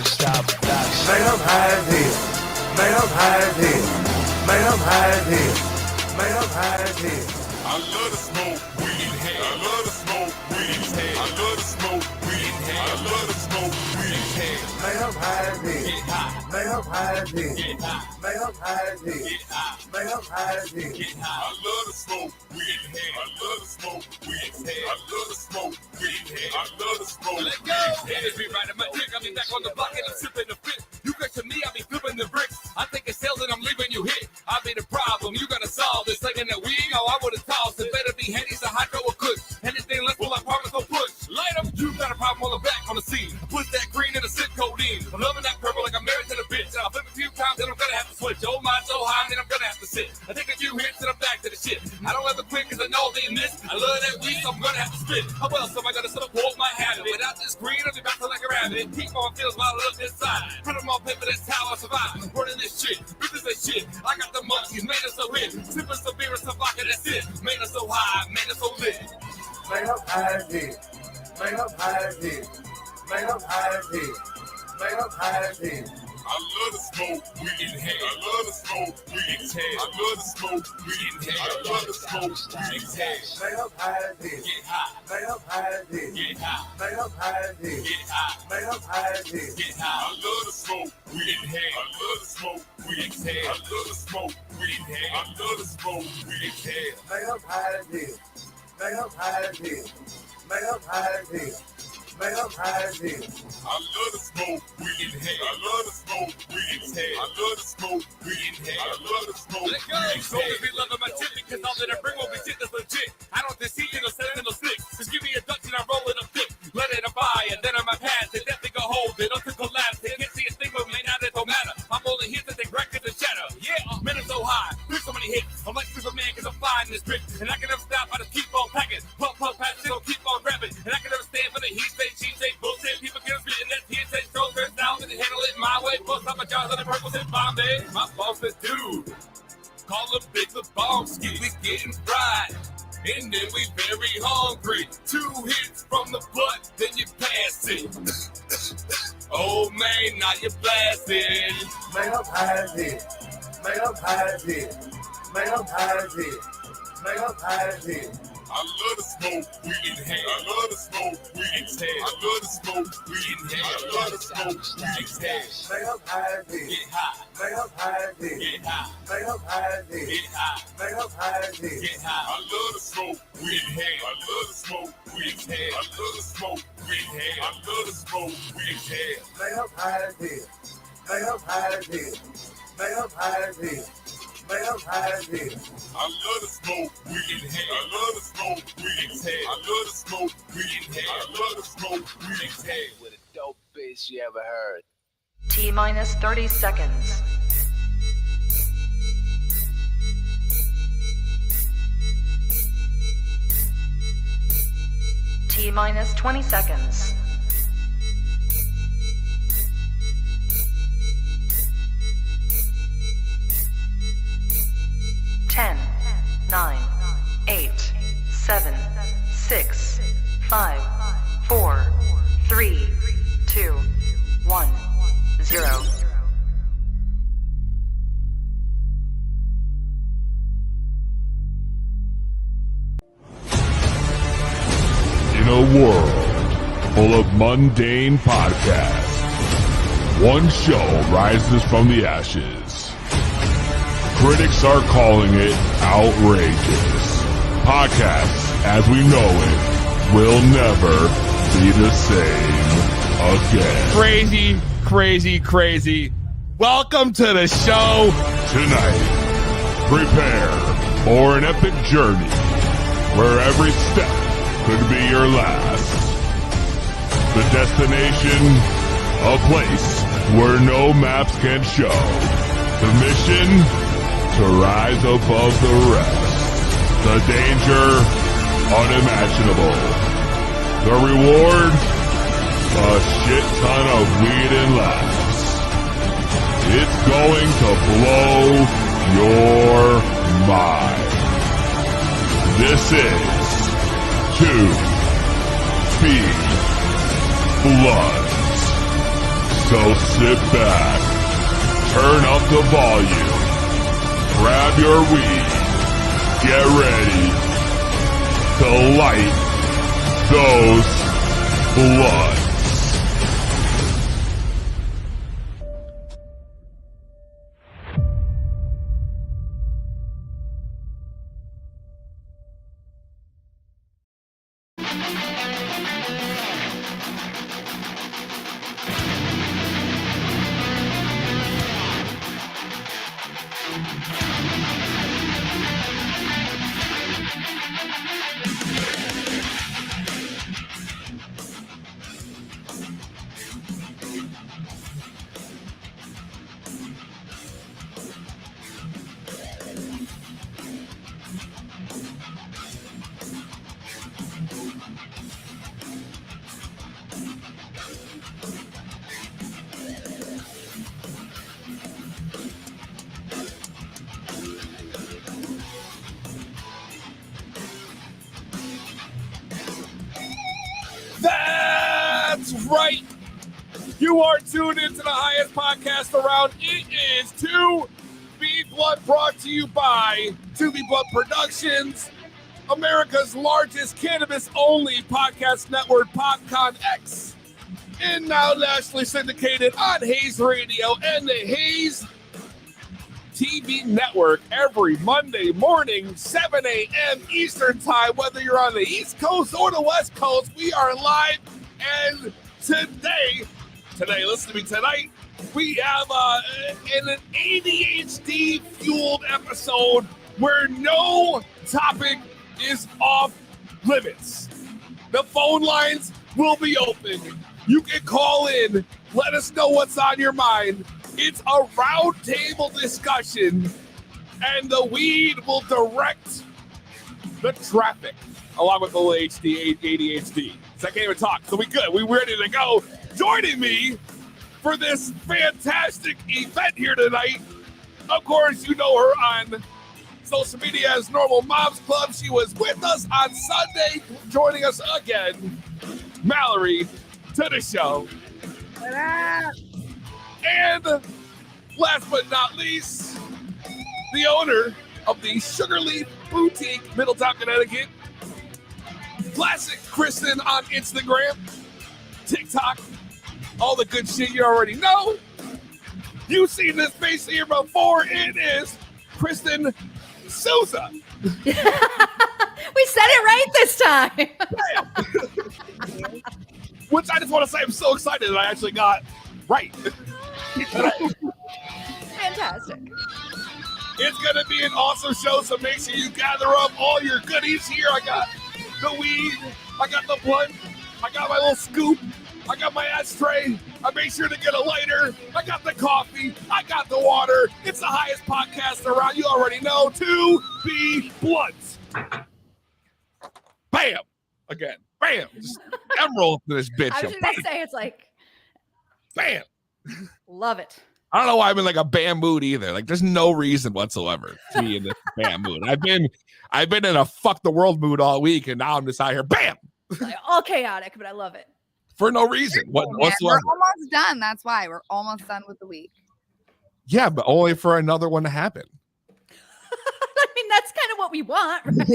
stop production. Man, I'm high as hell. Man, I'm high as hell. Man, I'm high as hell. Man, I'm high as hell. I love to smoke weed in hell. I love to smoke weed in hell. I love to smoke weed in hell. I love to smoke weed in hell. Man, I'm high as hell. Get high. Man, I'm high as hell. Get high. Man, I'm high as hell. Get high. Man, I'm high as hell. Get high. I love to smoke weed in hell. I love to smoke weed in hell. I love to smoke weed in hell. I love to smoke. Let go. Be right in my dick. I be back on the block and I'm sipping the fit. You question me, I be flipping the bricks. I think it's sales and I'm leaving you hit. I be the problem. You gotta solve this. Like in that weed, oh, I would've tossed it. Better be headies a hydro or kush. Anything less will I promise no push. Light up, you got a problem on the back on the scene. Put that green in the sip codeine. I'm loving that purple like I'm married to the bitch. And I'll flip a few times and I'm gonna have to switch. Oh my, so high, and then I'm gonna have to sit. I take a few hits and I'm back to the shit. I don't ever quit cause I know they miss. I love that weed, so I'm gonna have to spit. How else am I gonna support my habit? Without this green, I'll be back to like a rabbit. Keep on feels while I look inside. Put them on paper, that's how I survive. Running this shit, business that shit. I got the monkeys, made us so hit. Sipping some beer and some vodka, that's it. Made us so high, made us so lit. Man, I'm high as hell. Man, I'm high as hell. Man, I'm high as hell. Man, I'm high as hell. I love to smoke weed in hell. I love to smoke weed in hell. I love to smoke weed in hell. I love to smoke weed in hell. Man, I'm high as hell. Get high. Man, I'm high as hell. Get high. Man, I'm high as hell. Get high. Man, I'm high as hell. Get high. I love to smoke weed in hell. I love to smoke weed in hell. I love to smoke weed in hell. I love to smoke weed in hell. Man, I'm high as hell. Man, I'm high as hell. Man, I'm high as hell. Man, I'm high as hell. I love to smoke weed in hell. I love to smoke weed in hell. I love to smoke weed in hell. I love to smoke weed in hell. So if you love my tip, because all that I bring will be shit that's legit. I don't deceive you, no selling no sticks. Just give me a Dutch and I'm rolling a thick. Let it abide, and then on my path, they definitely go hold it until collapse. They can't see a thing, but man, now it don't matter. I'm only here to take records and shatter. Yeah, man, it's so high. There's so many hits. I'm like Superman, because I'm flying this bitch. And I can never stop, I just keep on packing. Pump, pass, don't keep on rapping. And I can never stand for the heat, say, cheap, say, bullshit. People get us spitting that hearsay, throw turns down, and handle it my way. Bust out my jaws on the purple and Bombay. My boss says, dude, call him Big Lebowski. We getting fried. And then we very hungry. 2 hits from the butt, then you pass it. Oh man, now you blasted. Man, I'm high as hell. Man, I'm high as hell. Man, I'm high as hell. Man, I'm high as hell. I love to smoke weed in hell. I love to smoke weed in hell. I love to smoke weed in hell. I love to smoke weed in hell. Man, I'm high as hell. Get high. Man, I'm high as hell. Get high. Man, I'm high as hell. Get high. Man, I'm high as hell. Get high. I love to smoke weed in hell. I love to smoke weed in hell. I love to smoke weed in hell. I love to smoke weed in hell. Man, I'm high as hell. Man, I'm high as hell. Man, I'm high as hell. Man, I'm high as hell. I love to smoke weed in hell. I love to smoke weed in hell. I love to smoke weed in hell. I love to smoke weed in hell. With the dopest you ever heard. T-minus 30 seconds. T-minus 20 seconds. 10, 9, 8, 7, 6, 5, 4, 3, 2, 1, 0. In a world full of mundane podcasts, one show rises from the ashes. Critics are calling it outrageous. Podcasts, as we know it, will never be the same again. Crazy, crazy, crazy. Welcome to the show. Tonight, prepare for an epic journey where every step could be your last. The destination, a place where no maps can show. The mission, to rise above the rest. The danger, unimaginable. The reward, a shit ton of weed and laughs. It's going to blow your mind. This is 2 Big Bloods. So sit back, turn up the volume, grab your weed, get ready to light those blunts. That's right. You are tuned into the highest podcast around. It is 2B Blood, brought to you by 2B Blood Productions, America's largest cannabis-only podcast network, PodConX, and now nationally syndicated on Hayes Radio and the Hayes TV network every Monday morning, 7 a.m. Eastern time, whether you're on the East Coast or the West Coast. We are live, and today, listen to me, tonight, we have an ADHD-fueled episode where no topic is off limits. The phone lines will be open. You can call in, let us know what's on your mind. It's a roundtable discussion, and the weed will direct the traffic, along with the ADHD. So I can't even talk. So we good. We ready to go. Joining me for this fantastic event here tonight, of course, you know her on social media as Normal Moms Club. She was with us on Sunday, joining us again. Mallory, to the show. And last but not least, the owner of the Sugar Leaf Boutique, Middletown, Connecticut. Classic Kristin on Instagram, TikTok, all the good shit you already know. You've seen this face here before. It is Kristin Souza. We said it right this time. Which I just want to say I'm so excited that I actually got right. Fantastic. It's going to be an awesome show, so make sure you gather up all your goodies here. I got the weed, I got the blunt, I got my little scoop, I got my ashtray, I made sure to get a lighter, I got the coffee, I got the water. It's the highest podcast around. You already know, 2B Blunts. Bam! Again, bam! Just emerald to this bitch. I was going to say, it's like, bam! love it. I don't know why I'm in like a bam mood either. Like, there's no reason whatsoever to be in this bam mood. I've been in a fuck the world mood all week, and now I'm just out here, bam, Like, all chaotic, but I love it. for no reason whatsoever. We're almost done. That's why we're almost done with the week. Yeah, but only for another one to happen. I mean, that's kind of what we want, right?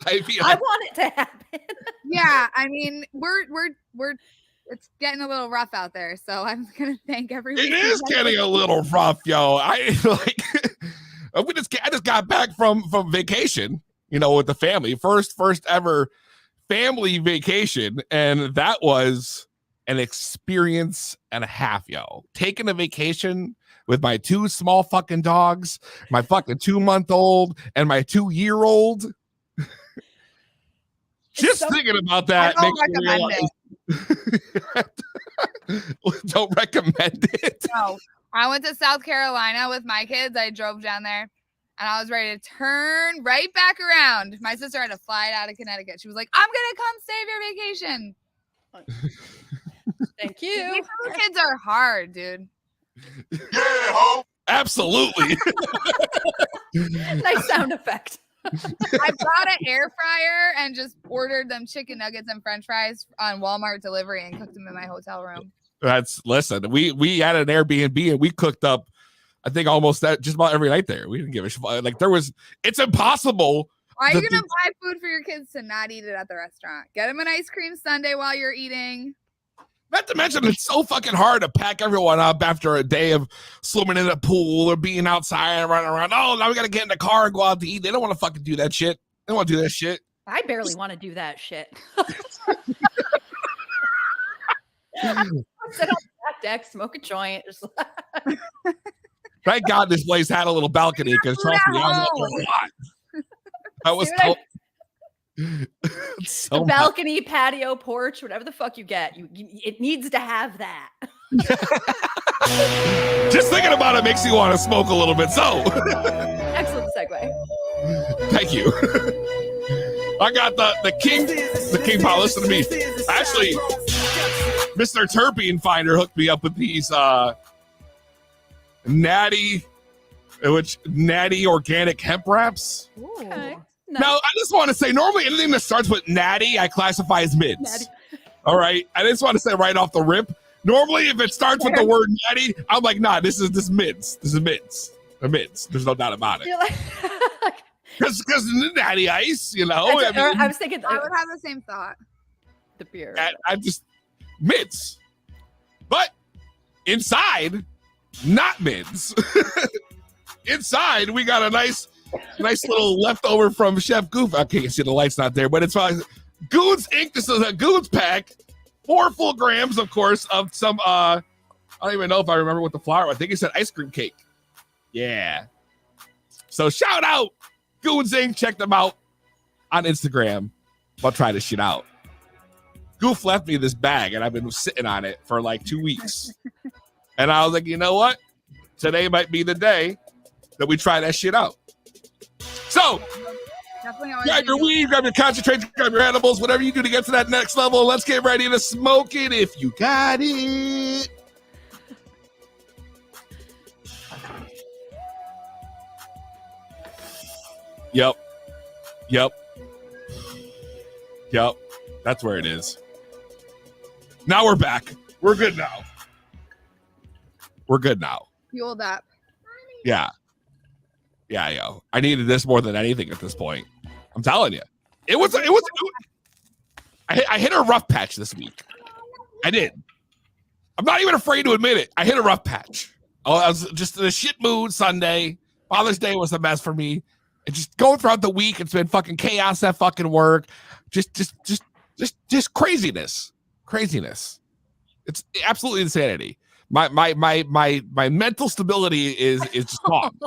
I want it to happen. Yeah, I mean, we're it's getting a little rough out there, so I'm gonna thank everyone. It is getting a little rough, yo. I just got back from vacation, with the family. First ever family vacation, and that was an experience and a half, yo. Taking a vacation with my two small fucking dogs, my fucking 2-month-old and my 2-year-old. Just thinking about that I don't makes me realize. Don't recommend it. No, I went to South Carolina with my kids. I drove down there, and I was ready to turn right back around. My sister had to fly out of Connecticut. She was like, "I'm gonna come save your vacation." Thank you. These little kids are hard, dude. Absolutely. Nice sound effect. I bought an air fryer and just ordered them chicken nuggets and french fries on Walmart delivery and cooked them in my hotel room. Listen, we had an Airbnb and we cooked up, I think almost that just about every night there. We didn't give a shit. Like it's impossible. Are you gonna buy food for your kids to not eat it at the restaurant? Get them an ice cream sundae while you're eating. Not to mention, it's so fucking hard to pack everyone up after a day of swimming in a pool or being outside and running around. Oh, now we got to get in the car and go out to eat. They don't want to fucking do that shit. They don't want to do that shit. I barely want to do that shit. Sit on the back deck, smoke a joint. Thank God this place had a little balcony because trust me, I was up there a lot. I was told. The balcony, patio, porch, whatever the fuck you get, it needs to have that. Just thinking about it makes you want to smoke a little bit. So, excellent segue. Thank you. I got the king pot. Listen to me. Actually, Mr. Terpene Finder hooked me up with these natty organic hemp wraps. Okay. No. Now, I just want to say, normally anything that starts with natty, I classify as mids. All right. I just want to say right off the rip, normally if it starts with the word natty, I'm like, nah, this is mids. This is mids. They're mids. There's no doubt about it. Because natty ice, you know. I was thinking, I would have the same thought. The beer. I just mids. But inside, not mids. Inside, we got a nice little leftover from Chef Goof. I can't see the light's not there, but it's fine. Goons Inc. This is a Goons pack. 4 full grams, of course, of some, I don't even know if I remember what the flour was. I think it said ice cream cake. Yeah. So shout out Goons Inc. Check them out on Instagram. I'll try this shit out. Goof left me this bag, and I've been sitting on it for like 2 weeks. And I was like, you know what? Today might be the day that we try that shit out. So, grab your weed, grab your concentrates, grab your edibles, whatever you do to get to that next level. Let's get ready to smoke it if you got it. Yep. That's where it is. Now we're back. We're good now. Fueled up. Yeah, yo. I needed this more than anything at this point. I'm telling you. I hit a rough patch this week. I did. I'm not even afraid to admit it. I hit a rough patch. I was just in a shit mood Sunday. Father's Day was a mess for me. And just going throughout the week, it's been fucking chaos at fucking work. Just craziness. It's absolutely insanity. My mental stability is just gone.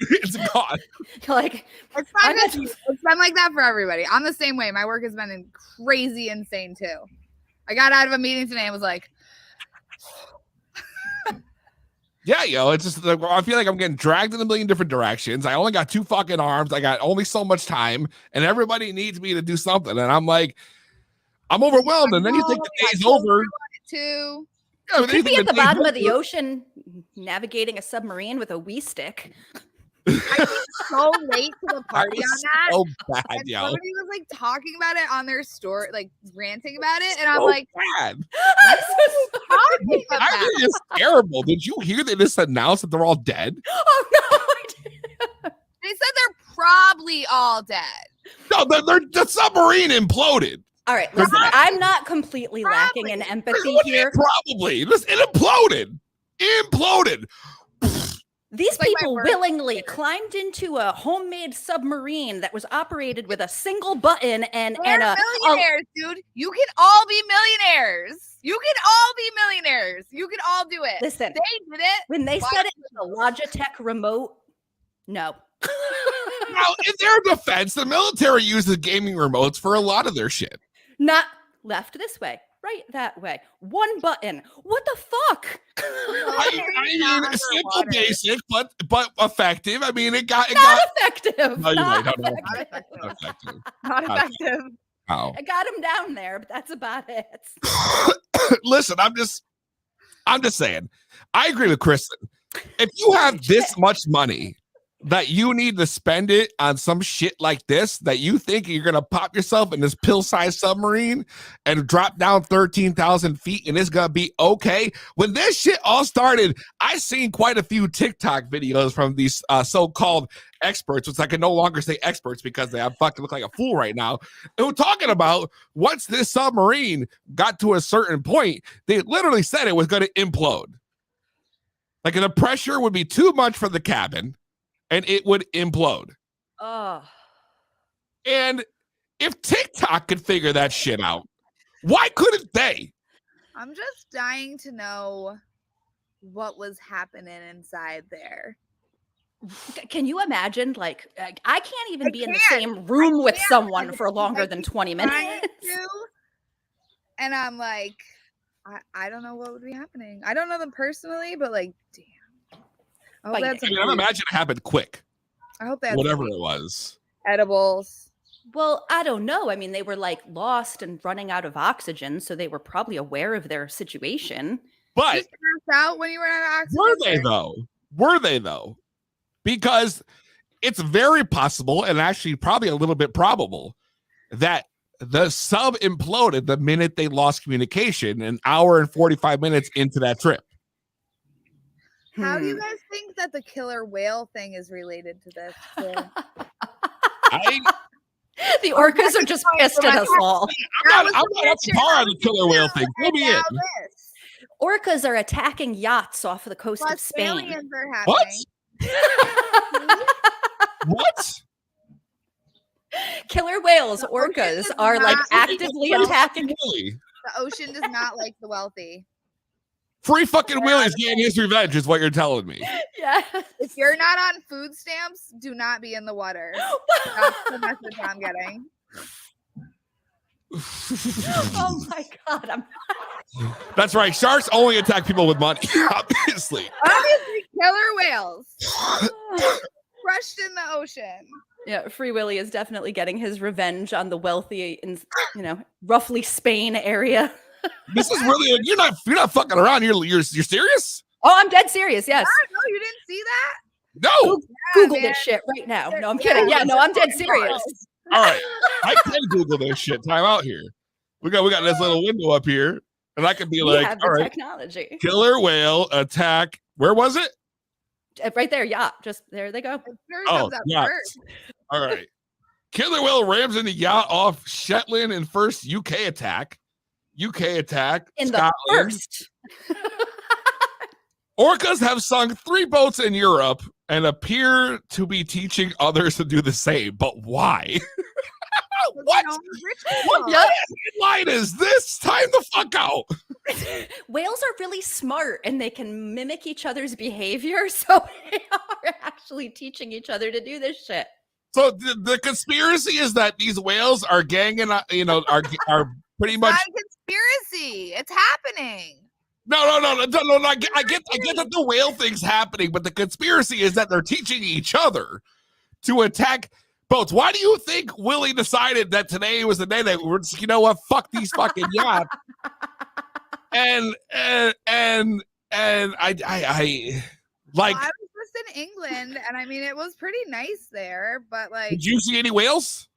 It's gone. Like it's been like that for everybody. I'm the same way. My work has been crazy insane too. I got out of a meeting today and was like, yeah, yo, it's just I feel like I'm getting dragged in a million different directions. I only got 2 fucking arms. I got only so much time, and everybody needs me to do something. And I'm like, I'm overwhelmed. And then you think the day's over. Too. You could be at the bottom of the ocean navigating a submarine with a Wii stick. I came so late to the party on that. So bad, and yo. somebody was like talking about it on their story, like ranting about it, and I'm So like, bad. talking about I think it's terrible. Did you hear they just announced that they're all dead? Oh no! I didn't. They said they're probably all dead. No, the submarine imploded. All right, listen, I'm not completely lacking in empathy here. Probably. Listen, it imploded. These like people willingly climbed into a homemade submarine that was operated with a single button and They're millionaires, dude. You can all be millionaires. You can all do it. Listen, they did it. When they said it was a Logitech remote, no. Now, in their defense, the military uses gaming remotes for a lot of their shit. Not left this way, right that way. One button. What the fuck? I mean, simple, basic, but effective. I mean, it got effective. No, you're right. Not effective. Oh. I got him down there, but that's about it. Listen, I'm just saying. I agree with Kristin. If you have this much money, that you need to spend it on some shit like this, that you think you're going to pop yourself in this pill-sized submarine and drop down 13,000 feet and it's going to be okay. When this shit all started, I seen quite a few TikTok videos from these so-called experts, which I can no longer say experts because they fucking look like a fool right now, who were talking about once this submarine got to a certain point, they literally said it was going to implode. Like the pressure would be too much for the cabin and it would implode. Oh. And if TikTok could figure that shit out, why couldn't they? I'm just dying to know what was happening inside there. Can you imagine? Like, I can't even be in the same room with someone for longer than 20 minutes. And I'm like, I don't know what would be happening. I don't know them personally, but like, damn. I imagine it happened quick. I hope that's whatever it was. Edibles. Well, I don't know. I mean, they were like lost and running out of oxygen, so they were probably aware of their situation. But you passed out when you were out of oxygen? Were they though? Because it's very possible and actually probably a little bit probable that the sub imploded the minute they lost communication, an hour and 45 minutes into that trip. How do you guys think that the killer whale thing is related to this? The orcas are just pissed at us all. I'm not up to par on the killer whale thing. Fill me in. Orcas are attacking yachts off the coast of Spain. What? What? Killer whales, orcas are like actively attacking. The ocean does not like the wealthy. Free fucking Willie's getting his revenge is what you're telling me. Yeah. If you're not on food stamps, do not be in the water. That's the message I'm getting. Oh my God. That's right. Sharks only attack people with money, obviously. Obviously, killer whales. Crushed in the ocean. Yeah, Free Willy is definitely getting his revenge on the wealthy in, roughly Spain area. This is really you're not fucking around. You're serious? Oh, I'm dead serious. Yes. No, you didn't see that? No. Google this shit right now. No, I'm kidding. Yeah, no, I'm dead serious. All right, I can Google this shit. Time out here. We got this little window up here, and I can be like, have all the right, technology. Killer whale attack. Where was it? Right there. Yeah, just there they go. Yeah. All right. Killer whale rams into yacht off Shetland in first UK attack. In Scotland. The first. Orcas have sunk 3 boats in Europe and appear to be teaching others to do the same. But why? What? What line is this? Time the fuck out. Whales are really smart and they can mimic each other's behavior. So they are actually teaching each other to do this shit. So the conspiracy is that these whales are ganging, are pretty much. It's not a conspiracy. It's happening. No. I get that the whale thing's happening, but the conspiracy is that they're teaching each other to attack boats. Why do you think Willie decided that today was the day that we're just, fuck these fucking yachts? And I like. Well, I was just in England, and I mean, it was pretty nice there, but like. Did you see any whales?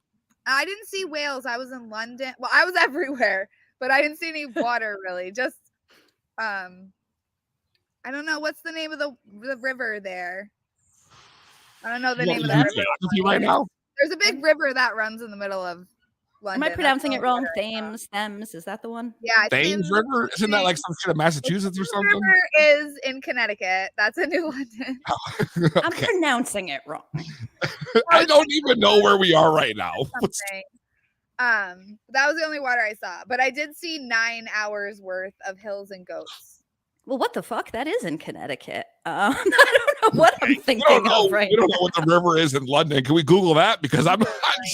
I didn't see whales. I was in London. Well, I was everywhere, but I didn't see any water really. Just, I don't know. What's the name of the river there? I don't know the name of the river. Right now? There's a big river that runs in the middle of London. Am I pronouncing it wrong? Thames. Is that the one? Yeah. Thames River? Isn't that like some shit of Massachusetts or something? River is in Connecticut. That's in New London. Okay. I'm pronouncing it wrong. I don't even know where we are right now. That was the only water I saw, but I did see 9 hours worth of hills and goats. Well, what the fuck? That is in Connecticut. I don't know what I'm thinking of right now. We don't know what the river is in London. Can we Google that? Because I'm not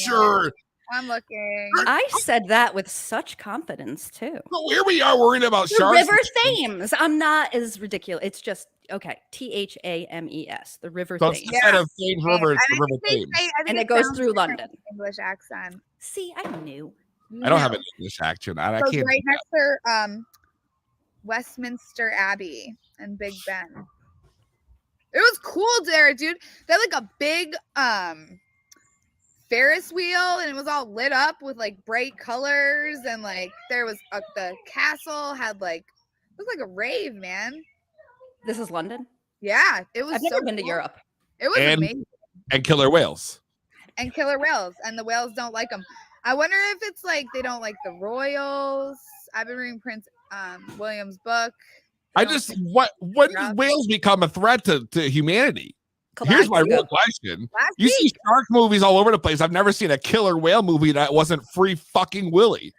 sure. I'm looking. I said that with such confidence too. But here we are worrying about sharks. River Thames. I'm not as ridiculous. It's just okay. THAMES. The River So Thames. instead of Thames River, it's the River Thames. And it goes through London. English accent. See, I knew. I don't have an English accent. I can't. Right next to Westminster Abbey and Big Ben. It was cool there, dude. They had like a big Ferris wheel, and it was all lit up with like bright colors, and like there was the castle had like it was like a rave, man. This is London. Yeah, it was. I've never so been to cool. Europe. It was amazing. And killer whales. And killer whales, and the whales don't like them. I wonder if it's like they don't like the royals. I've been reading Prince William's book. When does whales become a threat to humanity? Here's my real question. You see shark movies all over the place. I've never seen a killer whale movie that wasn't Free fucking Willy.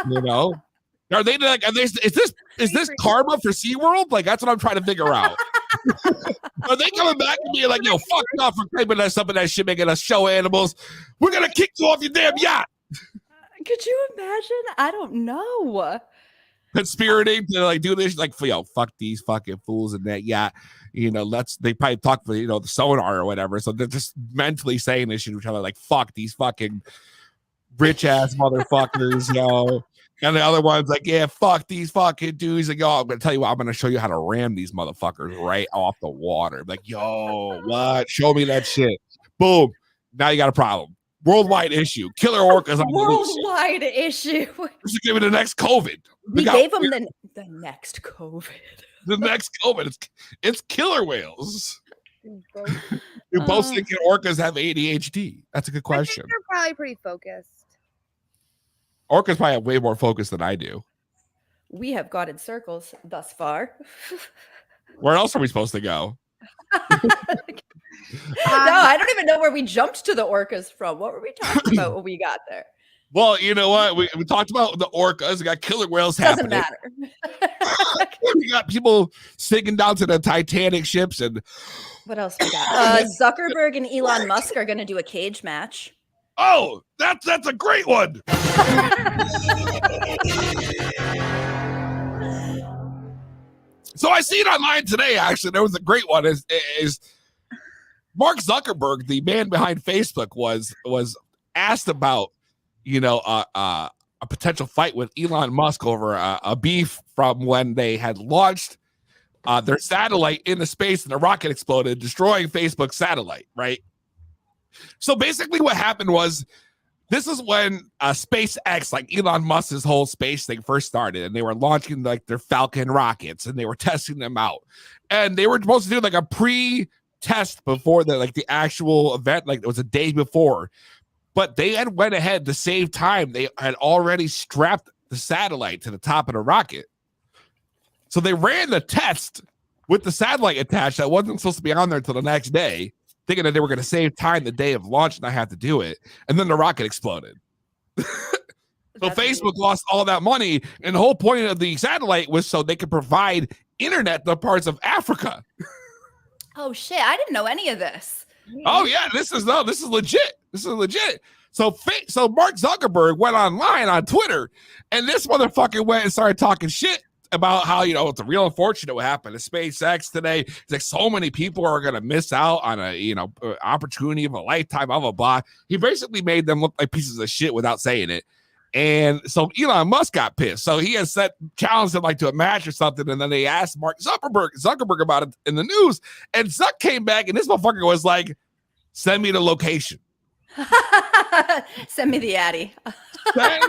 You know? Are they like, is this karma for SeaWorld? Like, that's what I'm trying to figure out. Are they coming back and being like, yo, fuck off for claiming us up in that shit, making us show animals? We're gonna kick you off your damn yacht. Could you imagine? I don't know. Conspirating to like do this, like, yo, fuck these fucking fools in that yacht. You know, they probably talk for, you know, the sonar or whatever. So they're just mentally saying this shit to each other, like, fuck these fucking rich ass motherfuckers, yo. And the other one's like, yeah, fuck these fucking dudes. Like, yo, I'm gonna tell you what, I'm gonna show you how to ram these motherfuckers right off the water. Like, yo, what? Show me that shit. Boom. Now you got a problem. Worldwide issue. Killer orcas on worldwide issue. This is giving the next COVID. We gave them the next COVID. The next COVID. It's killer whales. Do both think orcas have ADHD? That's a good question. I think they're probably pretty focused. Orcas probably have way more focus than I do. We have got in circles thus far. Where else are we supposed to go? No, I don't even know where we jumped to the orcas from. What were we talking about when we got there? Well, you know what? We talked about the orcas. We got killer whales happening. Doesn't matter. We got people sinking down to the Titanic ships. And what else we got? Zuckerberg and Elon Musk are going to do a cage match. Oh, that's a great one. So I see it online today. Actually, there was a great one. Is Mark Zuckerberg, the man behind Facebook, was asked about, you know, a potential fight with Elon Musk over a beef from when they had launched their satellite into space and the rocket exploded, destroying Facebook's satellite. Right. So basically, what happened was, this is when SpaceX, like Elon Musk's whole space thing, first started, and they were launching like their Falcon rockets, and they were testing them out, and they were supposed to do like a pre-test before the actual event, like it was a day before, but they had went ahead to save time. They had already strapped the satellite to the top of the rocket, so they ran the test with the satellite attached that wasn't supposed to be on there until the next day, thinking that they were going to save time the day of launch and not have to do it. And then the rocket exploded. So Facebook lost all that money. And the whole point of the satellite was so they could provide internet to parts of Africa. Oh, shit. I didn't know any of this. Oh, yeah. This is legit. This is legit. So Mark Zuckerberg went online on Twitter, and this motherfucker went and started talking shit about how, you know, it's a real unfortunate what happened to SpaceX today. It's like so many people are going to miss out on a, you know, opportunity of a lifetime, blah, blah, blah. He basically made them look like pieces of shit without saying it. And so Elon Musk got pissed. So he has challenged him like to a match or something. And then they asked Mark Zuckerberg about it in the news. And Zuck came back, and this motherfucker was like, send me the location. Send me the Addy. Send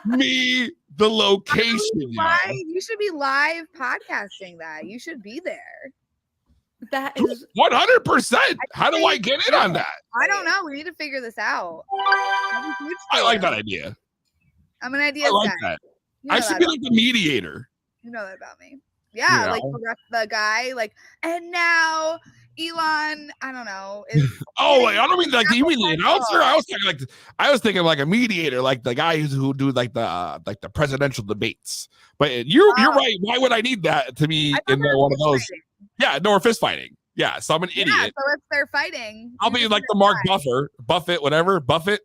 me the location. You should be live podcasting that. You should be there. That is 100%. How do I get in on that? I don't know. We need to figure this out. I like that idea. I'm an idea I like guy. that. I should be like the mediator. You know that about me. Yeah, You like the guy, like, and now Elon, I don't know. I don't mean like you mean the announcer. I was thinking like a mediator, like the guys who do like the presidential debates. But you're right. Why would I need that to be in one of those? Fighting. Yeah, no, we're fist fighting. Yeah, so I'm an idiot. So if they're fighting, I'll be like the Mark Buffett, whatever. Buffett,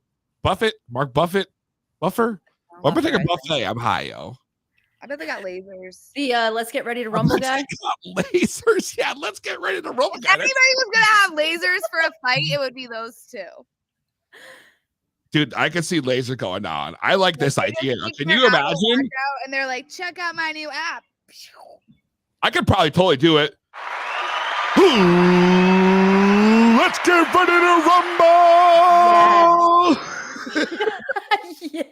Mark Buffett, Buffer. I'm gonna take a buffet. I'm high, yo. I bet they got lasers. The let's get ready to rumble guy. Lasers, yeah. Let's get ready to rumble guy. If anybody was gonna have lasers for a fight, it would be those two. Dude, I could see laser going on. I like this idea. Can you imagine? And they're like, check out my new app. I could probably totally do it. Let's get ready to rumble! Yeah.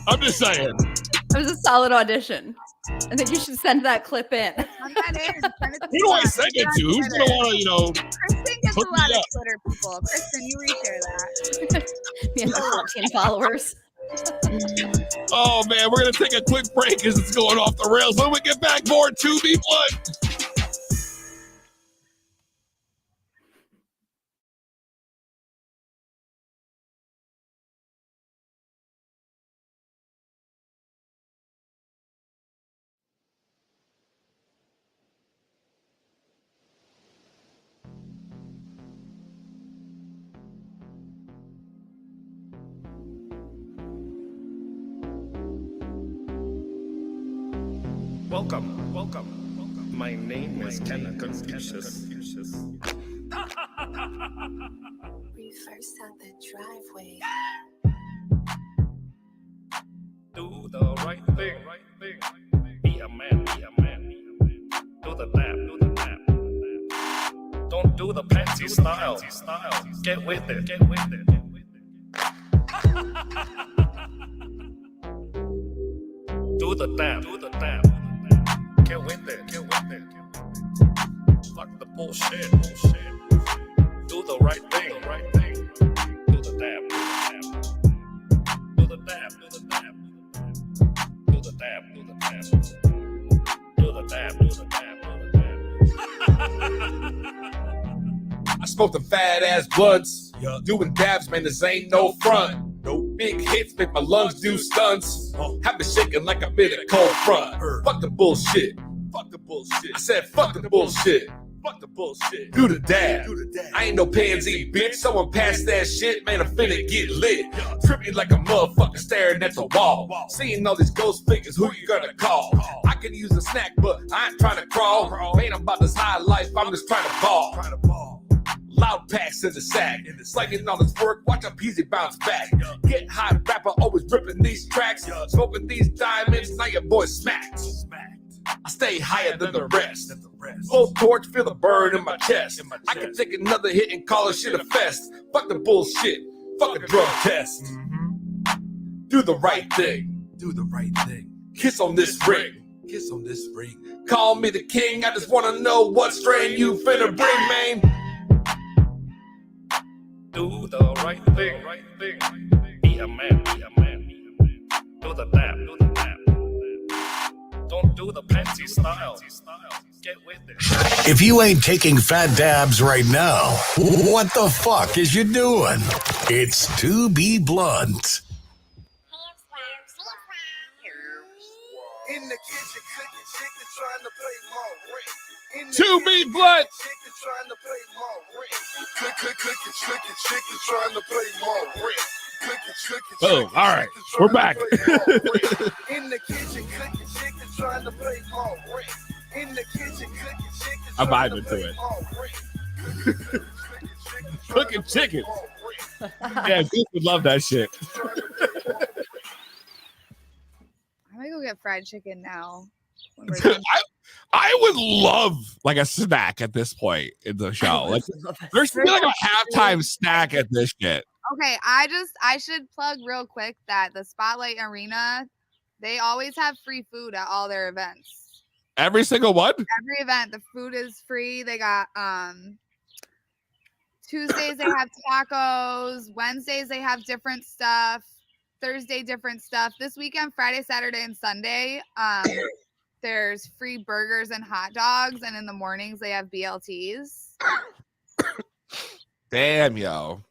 I'm just saying. It was a solid audition. I think you should send that clip in. Send that in. Send it to Who do I Sean. send it Put to? on Who's Twitter. gonna want to, Kristin gets a hook me lot of up? Twitter people. Kristin, you reshare that. Me and my 14 followers. Oh man, we're gonna take a quick break because it's going off the rails. When we get back, more 2B Blood. Welcome. My name is Kenna Confucius. Reverse out the driveway. Do the right thing. Be a man. Do the dab. Don't do the panty style. Get with it. Do the dab. Get with it. Fuck the bullshit. Do the right thing. Do the dab. Do the dab. I smoke the fat ass blunts. Doing dabs, man, this ain't no front. No big hits make my lungs do stunts. Have me shaking like I'm in a cold front. Fuck the bullshit. I said fuck the bullshit. Do the dab. I ain't no pansy, bitch. Someone pass that shit, man, I'm finna get lit. Tripping like a motherfucker staring at the wall. Seeing all these ghost figures, who you gonna call? I could use a snack, but I ain't trying to crawl. Ain't about this high life, I'm just trying to ball. Loud packs in the sack. Slanging all this work, watch a Peezy bounce back. Get high rapper, always ripping these tracks. Smoking these diamonds, now your boy smacked. I stay higher than the rest. Blow torch, feel the burn in my chest. I can take another hit and call it shit a fest. Fuck the bullshit. Fuck a drug test. Do the right thing. Kiss on this ring. Call me the king. I just wanna know what strain you finna bring, man. Do the right thing. Be a man. Do the dab. Don't do the panty style. Get with it. If you ain't taking fat dabs right now, what the fuck is you doing? It's To Be Blunt. In the kitchen cooking chicken, trying to play more rent. In the 2B kitchen Blood. chicken, trying to play more rent. Cooking chicken, trying to play more rent. Cooking Boom. All right. We're back. In the kitchen cooking chicken, trying to play more rent. In the kitchen cooking chicken, I'm trying to vibing to play it. more rent. Cooking chicken. Yeah, Goose would love that shit. I'm gonna go get fried chicken now. when we're done. I would love like a snack at this point in the show. Like there should be like a halftime snack at this shit. Okay, I should plug real quick that the Spotlight Arena, they always have free food at all their events. Every single one? Every event, the food is free. They got Tuesdays they have tacos, Wednesdays they have different stuff, Thursday different stuff. This weekend, Friday, Saturday, and Sunday, there's free burgers and hot dogs, and in the mornings they have BLTs. Damn, yo.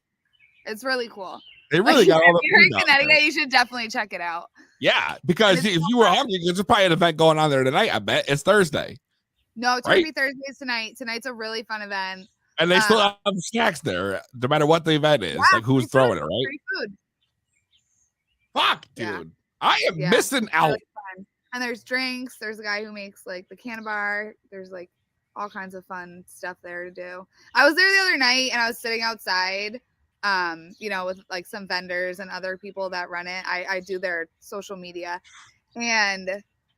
It's really cool. They really got all the if you're in food out there. Connecticut, you should definitely check it out. Yeah, because if you were hungry, there's probably an event going on there tonight. I bet it's Thursday. No, it's right? gonna be Thursdays tonight. Tonight's a really fun event. And they still have snacks there, no matter what the event is. Yeah, like who's free throwing food, it, right? Free food. Fuck, dude. Yeah. I am Yeah, missing it's out. really fun. And there's drinks. There's a guy who makes like the canna bar. There's like all kinds of fun stuff there to do. I was there the other night and I was sitting outside, with like some vendors and other people that run it. I do their social media. And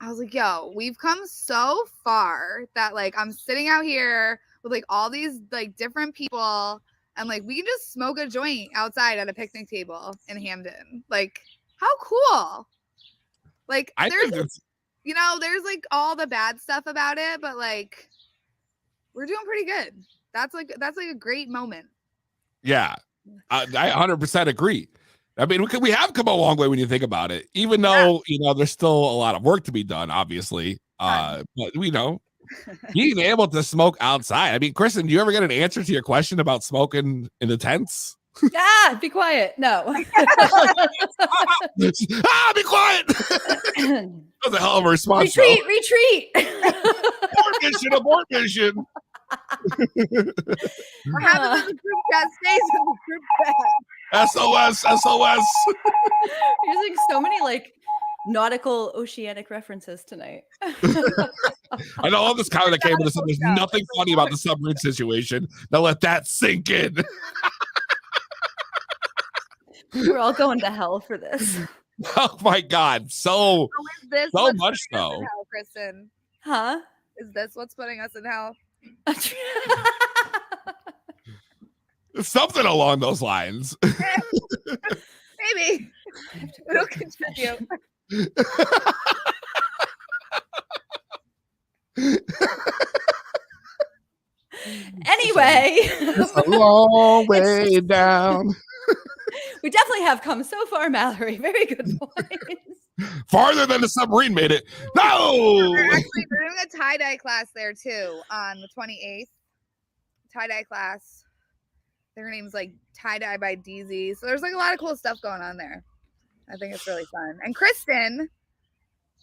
I was like, yo, we've come so far that like I'm sitting out here with like all these like different people and like we can just smoke a joint outside at a picnic table in Hamden. Like, how cool. Like there's there's like all the bad stuff about it, but like we're doing pretty good. That's like a great moment. Yeah, I 100% agree. I mean, we have come a long way when you think about it, even though, there's still a lot of work to be done, obviously. But being able to smoke outside. I mean, Kristin, do you ever get an answer to your question about smoking in the tents? Be quiet. No. Be quiet. That was a hell of a response. Retreat. Abort mission. What happens in the group chat stays in the group chat. SOS. Using so many like nautical oceanic references tonight. I know all this comment that came with this. There's nothing funny about the submarine situation. Now let that sink in. We're all going to hell for this. Oh my God. So much so. Hell, Kristin? Huh? Is this what's putting us in hell? Something along those lines. Maybe. It'll contribute. Anyway. It's a long way down. We definitely have come so far, Mallory. Very good points. Farther than the submarine made it. No! We're doing a tie-dye class there too on the 28th. Tie-dye class. Their name's like Tie-Dye by DZ. So there's like a lot of cool stuff going on there. I think it's really fun. And Kristin,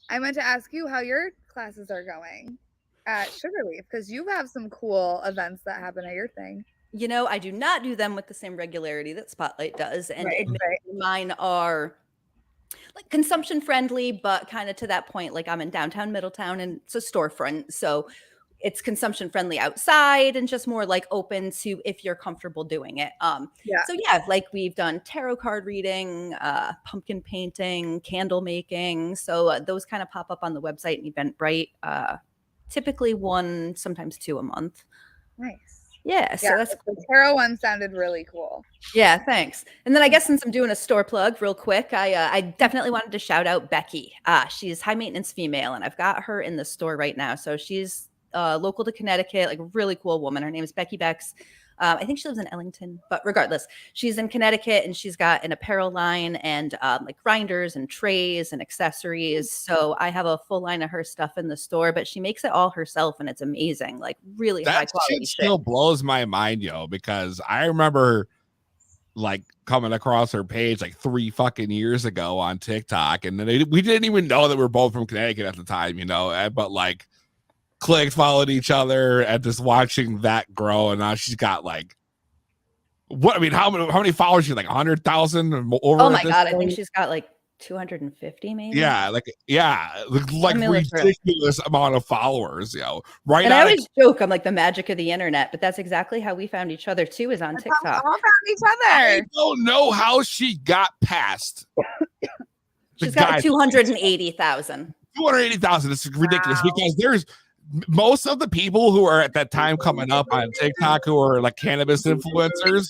I meant to ask you how your classes are going at Sugarleaf because you have some cool events that happen at your thing. I do not do them with the same regularity that Spotlight does. And mine are like consumption friendly, but kind of to that point, like I'm in downtown Middletown and it's a storefront. So it's consumption friendly outside and just more like open to if you're comfortable doing it. So like we've done tarot card reading, pumpkin painting, candle making. So those kind of pop up on the website and Eventbrite. Typically one, sometimes two a month. Nice. Yeah, so that's the tarot one sounded really cool. Yeah, thanks. And then I guess since I'm doing a store plug real quick, I definitely wanted to shout out Becky. She's high maintenance female, and I've got her in the store right now. So she's local to Connecticut, like a really cool woman. Her name is Becky Becks. I think she lives in Ellington, but regardless, she's in Connecticut and she's got an apparel line and like grinders and trays and accessories. So I have a full line of her stuff in the store, but she makes it all herself and it's amazing. Like really high quality shit. Still blows my mind, because I remember like coming across her page like 3 fucking years ago on TikTok. And then we didn't even know that we were both from Connecticut at the time, but like clicked, followed each other, and just watching that grow. And now she's got like, how many followers? She's like 100,000 or over. Oh my God. I think she's got like 250 maybe. Yeah. Like ridiculous amount of followers, right. And I always joke, I'm like the magic of the internet, but that's exactly how we found each other too, is on TikTok. We all found each other. I don't know how she got past. She's got 280,000. 280,000 is ridiculous because there's most of the people who are at that time coming up on TikTok who are like cannabis influencers,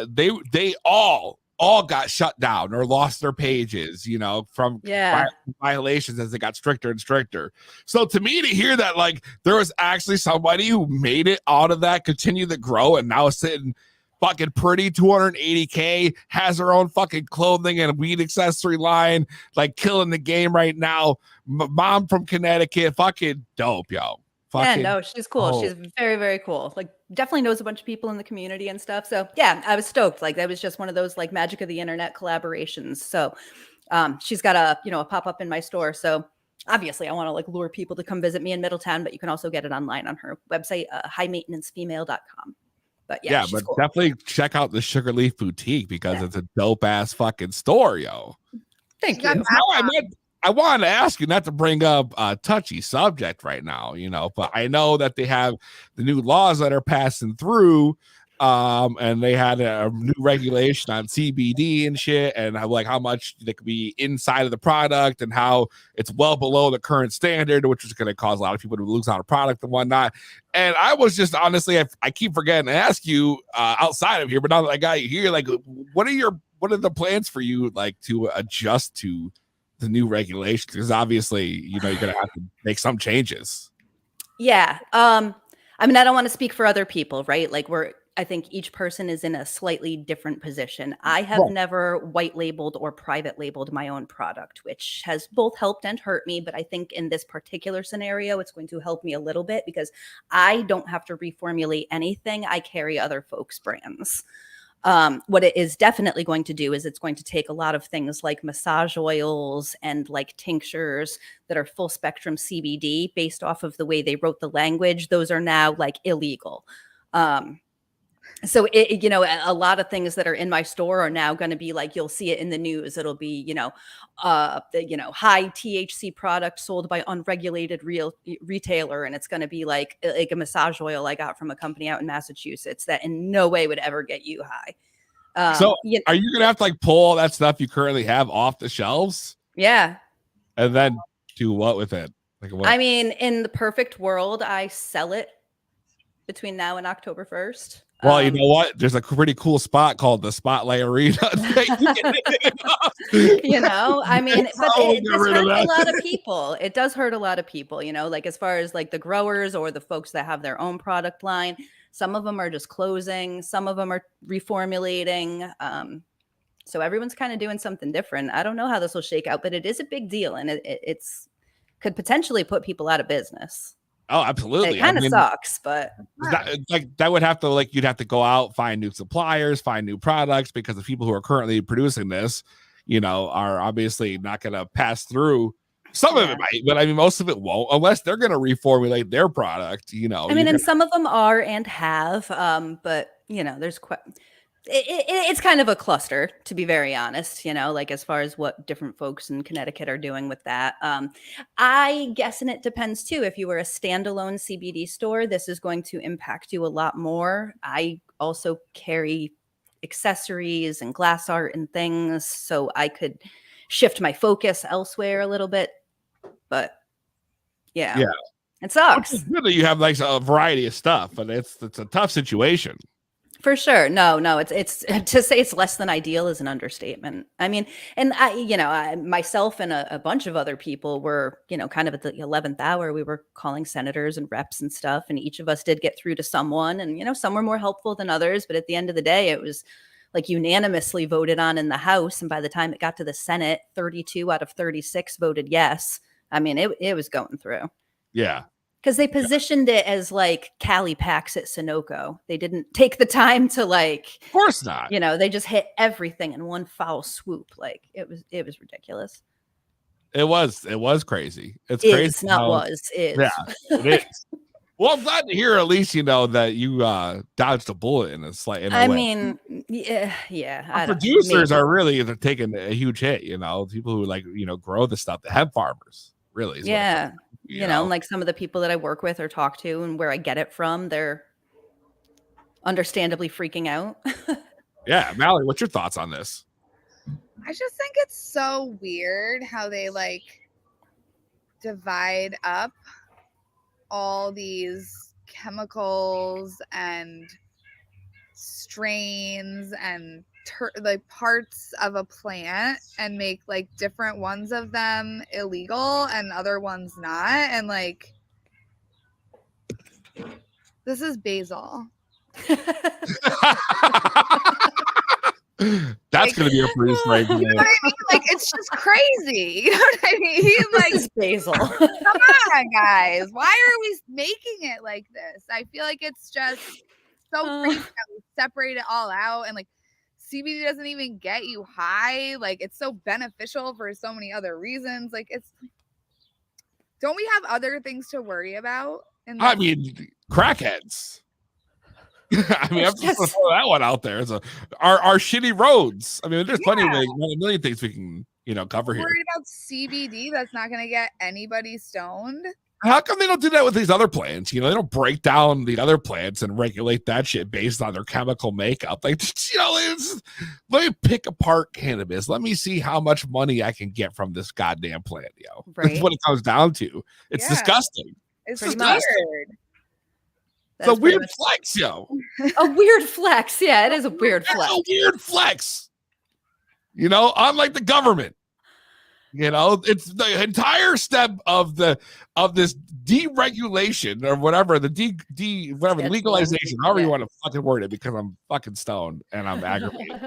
they all got shut down or lost their pages, from violations as they got stricter and stricter. So to me, to hear that like there was actually somebody who made it out of that, continued to grow, and now sitting fucking pretty, 280K, has her own fucking clothing and weed accessory line, like killing the game right now. Mom from Connecticut, fucking dope, yo. Yeah, no, she's cool. Dope. She's very, very cool. Like definitely knows a bunch of people in the community and stuff. So yeah, I was stoked. Like that was just one of those like magic of the internet collaborations. So she's got a pop-up in my store. So obviously I want to like lure people to come visit me in Middletown, but you can also get it online on her website, highmaintenancefemale.com. But yeah, but cool. Definitely check out the Sugarleaf Boutique because it's a dope ass fucking store, yo. Thank you. I wanted to ask you, not to bring up a touchy subject right now, but I know that they have the new laws that are passing through And they had a new regulation on CBD and shit, and like how much they could be inside of the product, and how it's well below the current standard, which is going to cause a lot of people to lose out of product and whatnot. And I was just honestly, I keep forgetting to ask you outside of here, but now that I got you here, like, what are the plans for you, like, to adjust to the new regulations? Because obviously, you're going to have to make some changes. Yeah. I mean, I don't want to speak for other people, right? Like, I think each person is in a slightly different position. I have never white labeled or private labeled my own product, which has both helped and hurt me. But I think in this particular scenario, it's going to help me a little bit because I don't have to reformulate anything. I carry other folks' brands. What it is definitely going to do is it's going to take a lot of things like massage oils and like tinctures that are full spectrum CBD based off of the way they wrote the language. Those are now like illegal. So a lot of things that are in my store are now going to be like, you'll see it in the news. It'll be, high THC product sold by unregulated retailer. And it's going to be like a massage oil I got from a company out in Massachusetts that in no way would ever get you high. So are you going to have to like pull all that stuff you currently have off the shelves? Yeah. And then do what with it? Like what? I mean, in the perfect world, I sell it between now and October 1st. Well, you know what? There's a pretty cool spot called the Spotlight Arena. I mean, but it does hurt a lot of people. It does hurt a lot of people, like as far as like the growers or the folks that have their own product line. Some of them are just closing. Some of them are reformulating. So everyone's kind of doing something different. I don't know how this will shake out, but it is a big deal. And it's could potentially put people out of business. Oh, absolutely. It kind of sucks, but that would have to you'd have to go out, find new suppliers, find new products, because the people who are currently producing this, are obviously not going to pass through. Some of it might, but I mean, most of it won't, unless they're going to reformulate their product. I mean, and some of them are and have, but there's it's kind of a cluster, to be very honest, like as far as what different folks in Connecticut are doing with that. I guess, and it depends too. If you were a standalone CBD store, this is going to impact you a lot more. I also carry accessories and glass art and things, so I could shift my focus elsewhere a little bit. But yeah. It sucks. It's good that you have like a variety of stuff, but it's a tough situation. For sure. No, it's to say it's less than ideal is an understatement. I mean, and I myself and a bunch of other people were, kind of at the 11th hour, we were calling senators and reps and stuff. And each of us did get through to someone, and, some were more helpful than others. But at the end of the day, it was like unanimously voted on in the House. And by the time it got to the Senate, 32 out of 36 voted yes. I mean, it was going through. Yeah. Because they positioned it as like Cali Packs at Sunoco. They didn't take the time to Of course not. They just hit everything in one foul swoop. Like it was ridiculous. It was crazy. It's crazy. Yeah, it is. Well, I'm glad to hear at least that you dodged a bullet in a slight. I mean, yeah. Producers are really taking a huge hit. People who grow the stuff. The hemp farmers, really. Yeah. And like some of the people that I work with or talk to and where I get it from, they're understandably freaking out. Yeah. Mallory, what's your thoughts on this? I just think it's so weird how they divide up all these chemicals and strains and parts of a plant and make different ones of them illegal and other ones not, and this is basil. That's gonna be a pretty strange. You know what I mean? It's just crazy. You know what I mean? This is basil. Come on, guys. Why are we making it like this? I feel like it's just so crazy that we separate it all out, and CBD doesn't even get you high. It's so beneficial for so many other reasons. Don't we have other things to worry about? I mean, crackheads. I mean, I'm just gonna throw that one out there. Our shitty roads. I mean, there's plenty of a million things we can, cover here. Worried about CBD that's not gonna get anybody stoned. How come they don't do that with these other plants? You know, they don't break down the other plants and regulate that shit based on their chemical makeup. Like, you know, let me pick apart cannabis. Let me see how much money I can get from this goddamn plant, yo. Right. That's what it comes down to. It's disgusting. It's disgusting. weird. It's a weird flex, yo. A weird flex. Yeah, it is a weird flex. It's a weird flex. You know, unlike the government. You know, it's the entire step of this deregulation or whatever, the legalization, however you want to fucking word it, because I'm fucking stoned and I'm aggravated.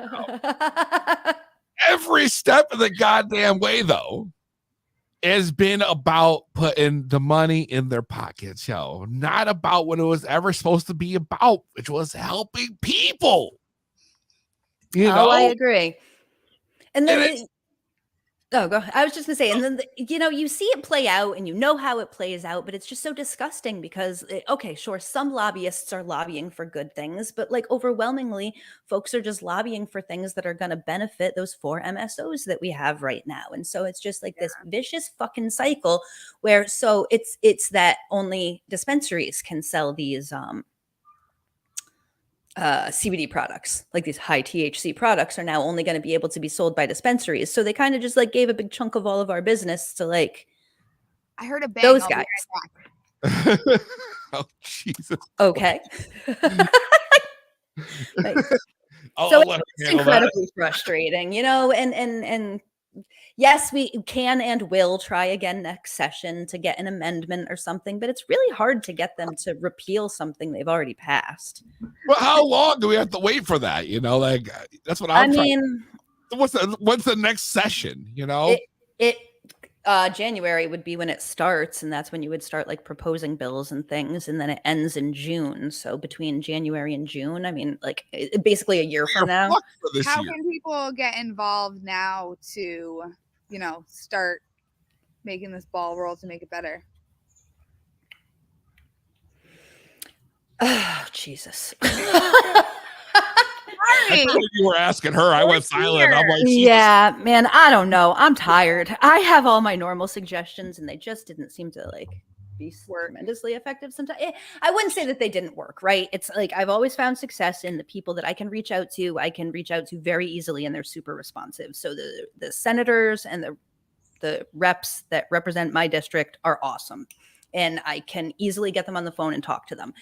Every step of the goddamn way, though, has been about putting the money in their pockets, yo. Not about what it was ever supposed to be about, which was helping people. You know, I agree. And then go. I was just gonna say, and then you know, you see it play out, and you know how it plays out, but it's just so disgusting because, okay, sure, some lobbyists are lobbying for good things, but like overwhelmingly, folks are just lobbying for things that are gonna benefit those 4 MSOs that we have right now, and so it's just like this vicious fucking cycle where it's that only dispensaries can sell these CBD products, like these high THC products, are now only going to be able to be sold by dispensaries. So they kind of just like gave a big chunk of all of our business to like, I heard a bang. Those I'll be guys. right back. Oh, Jesus. Okay. So it's incredibly frustrating, you know, and yes, we can and will try again next session to get an amendment or something, but it's really hard to get them to repeal something they've already passed. Well, how long do we have to wait for that? You know, like that's what I'm trying. What's the next session? You know, January would be when it starts, and that's when you would start like proposing bills and things, and then it ends in June. So between January and June, I mean, like basically a year from now. How can people get involved now to, you know, start making this ball roll to make it better? Oh, Jesus. I thought you were asking her. I went silent. I'm like, yeah, man, I don't know. I'm tired. I have all my normal suggestions, and they just didn't seem to like be tremendously effective sometimes. I wouldn't say that they didn't work, right? It's like I've always found success in the people that I can reach out to. I can reach out to very easily, and they're super responsive. So the senators and the reps that represent my district are awesome. And I can easily get them on the phone and talk to them.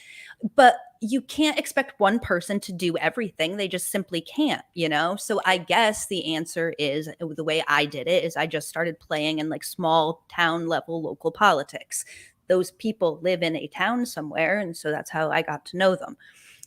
But you can't expect one person to do everything. They just simply can't, you know? So I guess the answer is, the way I did it is I just started playing in like small town level local politics. Those people live in a town somewhere. And so that's how I got to know them.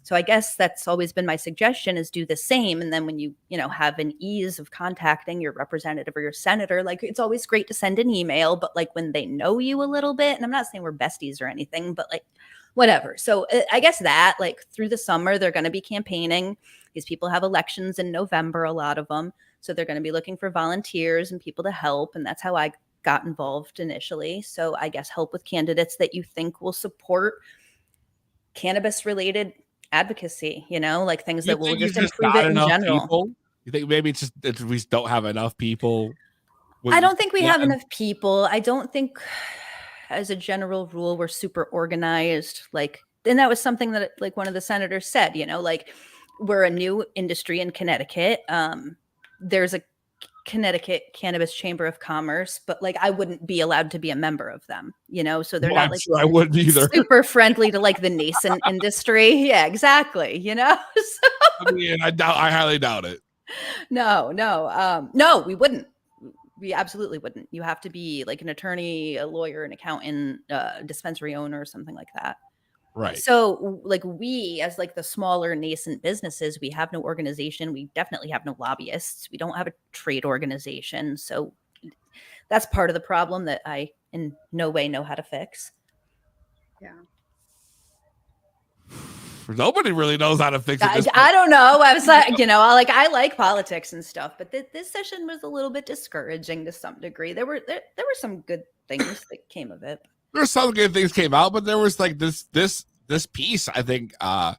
So I guess that's always been my suggestion, is do the same. And then when you have an ease of contacting your representative or your senator, like it's always great to send an email, but like when they know you a little bit, and I'm not saying we're besties or anything, but like whatever. So I guess that like through the summer, they're going to be campaigning. These people have elections in November, a lot of them. So they're going to be looking for volunteers and people to help. And that's how I got involved initially. So I guess help with candidates that you think will support cannabis related advocacy, you know, like things that will just improve it in general. People? You think maybe it's just that we don't have enough people? I don't think we have enough people. I don't think as a general rule we're super organized, like, and that was something that like one of the senators said, you know, like we're a new industry in Connecticut. There's a Connecticut Cannabis Chamber of Commerce, but like I wouldn't be allowed to be a member of them, you know, so they're not like sure I wouldn't either. Super friendly to like the nascent industry. Yeah, exactly. You know, so, I mean, I highly doubt it. No, we wouldn't. We absolutely wouldn't. You have to be like an attorney, a lawyer, an accountant, dispensary owner, or something like that. Right. So like we, as like the smaller nascent businesses, we have no organization. We definitely have no lobbyists. We don't have a trade organization. So that's part of the problem that I in no way know how to fix. Yeah. Nobody really knows how to fix it. I don't know. I was like, you know, I like politics and stuff, but this session was a little bit discouraging to some degree. There were some good things that came of it. There's some good things came out, but there was like this piece, I think, I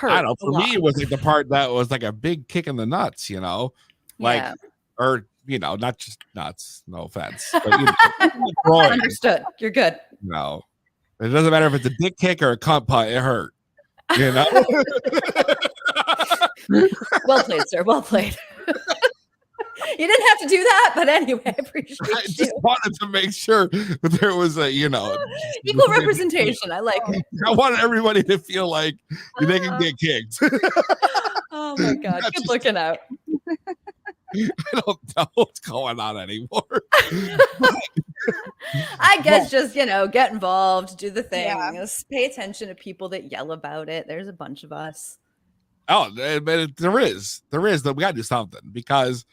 don't know, for me it was like the part that was like a big kick in the nuts, you know, like, or, you know, not just nuts, no offense, but, you know, understood. You're good. No, it doesn't matter if it's a dick kick or a cunt punt. It hurt. You know. Well played, sir. Well played. You didn't have to do that, but anyway, I appreciate I just wanted to make sure that there was a, equal representation. I like it. I wanted everybody to feel like they can get kicked. Oh my God, good looking out. I don't know what's going on anymore. I guess just, get involved, do the thing. Just pay attention to people that yell about it. There's a bunch of us. Oh, but there is. We got to do something because,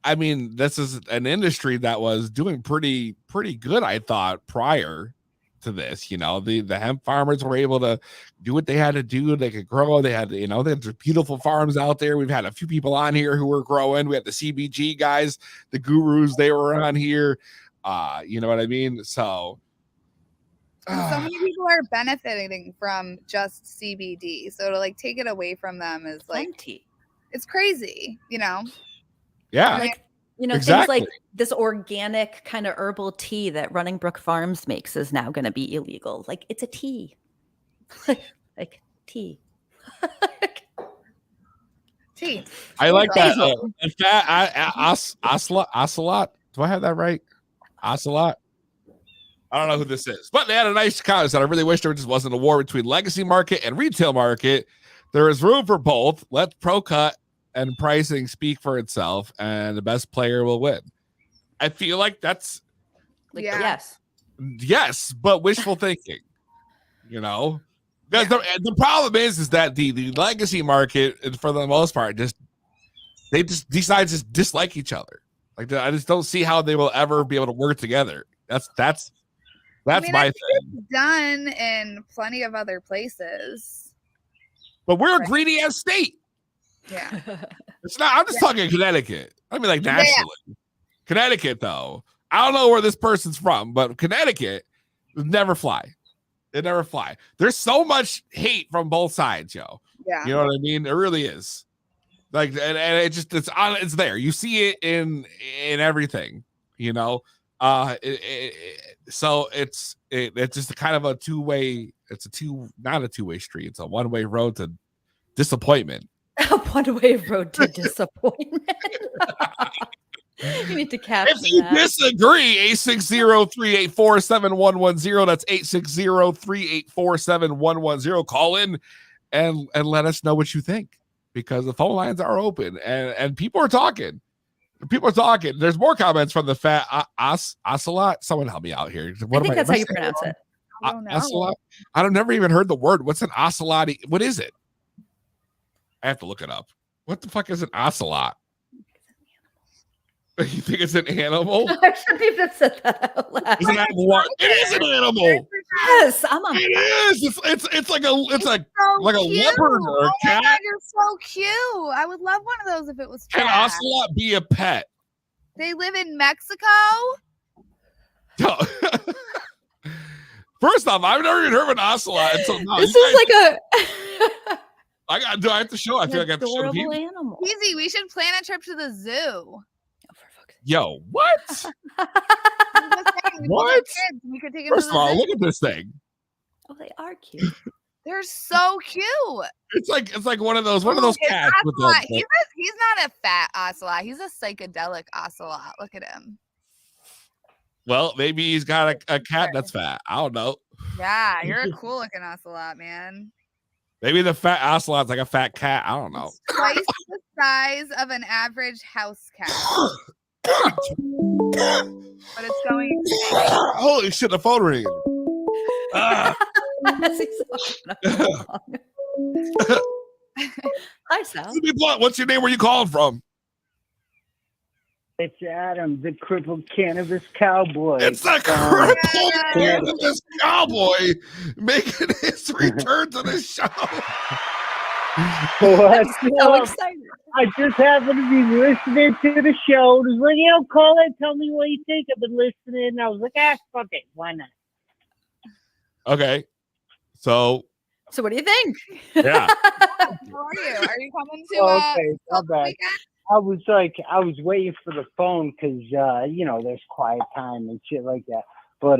I mean, this is an industry that was doing pretty good, I thought, prior to this. The hemp farmers were able to do what they had to do. They could grow. They had, there's beautiful farms out there. We've had a few people on here who were growing. We had the CBG guys, the gurus, they were on here. You know what I mean? So many people are benefiting from just CBD. So to take it away from them is it's crazy, Yeah. Exactly. Things like this organic kind of herbal tea that Running Brook Farms makes is now going to be illegal. It's a tea. Like tea. Tea. I like that. Ocelot. Do I have that right? Ocelot. I don't know who this is, but they had a nice comment that I really wish there just wasn't a war between legacy market and retail market. There is room for both. Let pro cut and pricing speak for itself, and the best player will win. I feel like that's yes, but wishful thinking. Because the problem is that the legacy market, for the most part, they decide to dislike each other. I just don't see how they will ever be able to work together. That's my thing. It's done in plenty of other places, but we're a greedy ass state. Yeah, it's not. I'm just talking Connecticut. I mean, nationally. Yeah. Connecticut, though, I don't know where this person's from, but Connecticut would never fly. It never fly. There's so much hate from both sides, yo. Yeah, you know what I mean. It really is. And it's there. You see it in everything. So it's just a kind of a two-way. Not a two-way street. It's a one-way road to disappointment. A one-way road to disappointment. You need to capture that. If you disagree, 860-384-7110. That's 860-384-7110. Call in and let us know what you think, because the phone lines are open and people are talking. There's more comments from the fat ocelot. Someone help me out here. I think that's how you pronounce it. Ocelot. I've never even heard the word. What's an ocelot? What is it? I have to look it up. What the fuck is an ocelot? You think it's an animal? I shouldn't even said that out loud. It's an animal. It is an animal. Yes, I'm on. It is. It's like a leopard or a cat. Oh my God, you're so cute. I would love one of those if it was cat. Can ocelot be a pet? They live in Mexico. First off, I've never even heard of an ocelot until now. This is like a. Do I have to show? I feel like I have to show people. Animal. Easy. We should plan a trip to the zoo. Yo, what? What? We could take it. First of all, look at this thing. Oh, they are cute. They're so cute. It's like one of those cats. With he's not a fat ocelot. He's a psychedelic ocelot. Look at him. Well, maybe he's got a cat that's fat. I don't know. Yeah, you're a cool looking ocelot, man. Maybe the fat ocelot's like a fat cat. I don't know. It's twice the size of an average house cat. But it's going. Holy shit! The phone ringing. Hi, Sal. What's your name? Where you calling from? It's Adam, the crippled cannabis cowboy. It's the crippled cannabis cowboy making his return to the show. What's so excited. I just happened to be listening to the show. It was like, call in, tell me what you think. I've been listening. And I was like, fuck it. Why not? Okay. So what do you think? Yeah. How are you? Are you coming to okay, I'm back. I was waiting for the phone because, there's quiet time and shit like that. But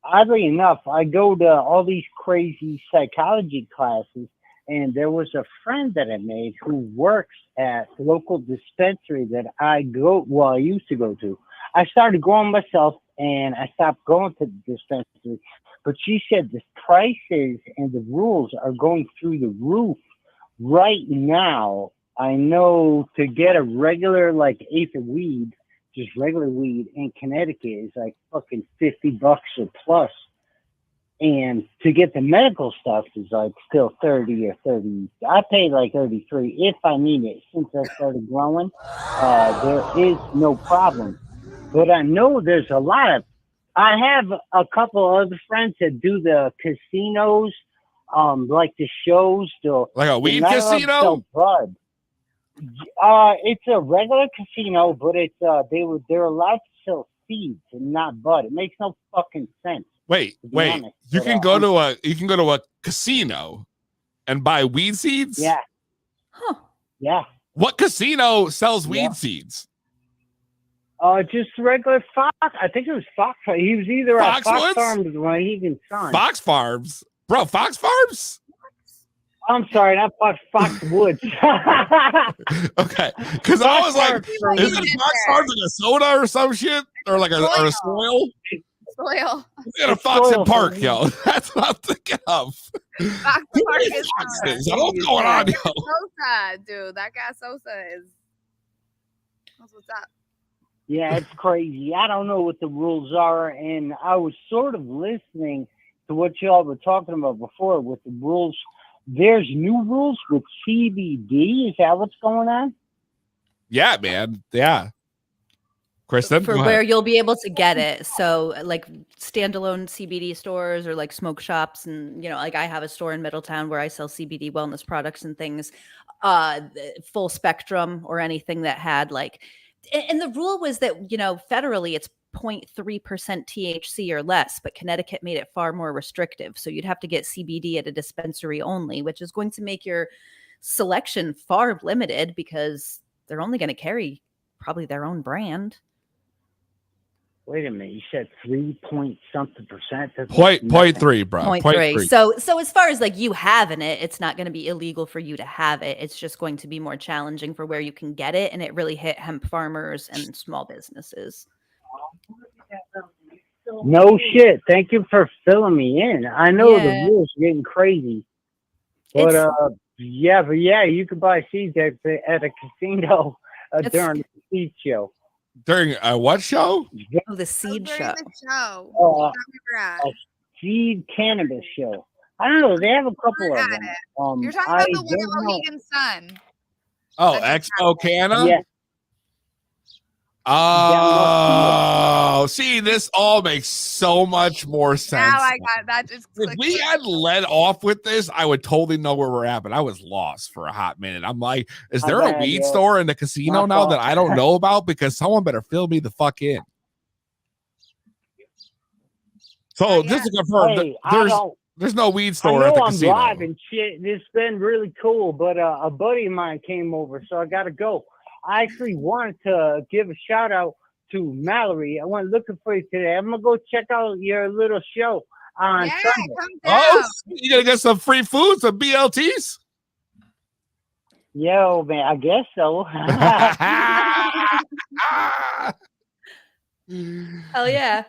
oddly enough, I go to all these crazy psychology classes, and there was a friend that I made who works at the local dispensary that I used to go to. I started growing myself, and I stopped going to the dispensary. But she said the prices and the rules are going through the roof right now. I know to get a regular like eighth of weed, just regular weed in Connecticut is like fucking $50 or plus. And to get the medical stuff is like still 30 or 30. I pay like 33 if I need it. Since I started growing, there is no problem. But I know there's a lot of, I have a couple other friends that do the casinos, like the shows. Like a weed casino? Bud. It's a regular casino, but it's they're allowed to sell seeds and not bud. It makes no fucking sense. Wait. Honest, you can go to a casino and buy weed seeds? Yeah. Huh. Yeah. What casino sells weed seeds? Just regular Fox. I think it was Fox. He was either at Fox Foxwoods? Farms or Mohegan Sun. Fox Farms? Bro, Fox Farms? I'm sorry, not Foxwoods. Okay, because I was like, isn't Fox Farms like a soda or some shit? Or like a soil? Soil. We got a Fox in Park, yo. That's what I'm thinking of. Fox Park is Foxes. I don't know what's going on, yo. Sosa, dude. That guy Sosa is. That's what's up. Yeah, it's crazy. I don't know what the rules are, and I was sort of listening to what y'all were talking about before with the rules. There's new rules with CBD. Is that what's going on? Yeah, man. Yeah. Kristin, For where you'll be able to get it. So like standalone CBD stores or like smoke shops. And, like I have a store in Middletown where I sell CBD wellness products and things, full spectrum or anything that had like, and the rule was that, federally it's 0.3% THC or less, but Connecticut made it far more restrictive. So you'd have to get CBD at a dispensary only, which is going to make your selection far limited because they're only going to carry probably their own brand. Wait a minute, you said 3-point-something percent? That's Point 3, bro. 0.3. So as far as like you having it, it's not going to be illegal for you to have it. It's just going to be more challenging for where you can get it. And it really hit hemp farmers and small businesses. No shit. Thank you for filling me in. I know the rules are getting crazy. But yeah, you can buy seeds at a casino during the seed show. During a what show? Oh, the seed show. The show. A seed cannabis show. I don't know. They have a couple of them. You're talking about the one at Mohegan Sun. Oh, Expo Canna? Yeah. Oh, see, this all makes so much more sense. Now I got that. Just if we had led off with this, I would totally know where we're at, but I was lost for a hot minute. I'm like, is there a weed store in the casino now that I don't know about? Because someone better fill me the fuck in. So just to confirm, there's no weed store at the casino. I'm live and shit. It's been really cool, but a buddy of mine came over, so I got to go. I actually wanted to give a shout out to Mallory. I went looking for you today. I'm gonna go check out your little show on Sunday. Oh, you gonna get some free food, some BLTs? Yo, man, I guess so. Hell yeah.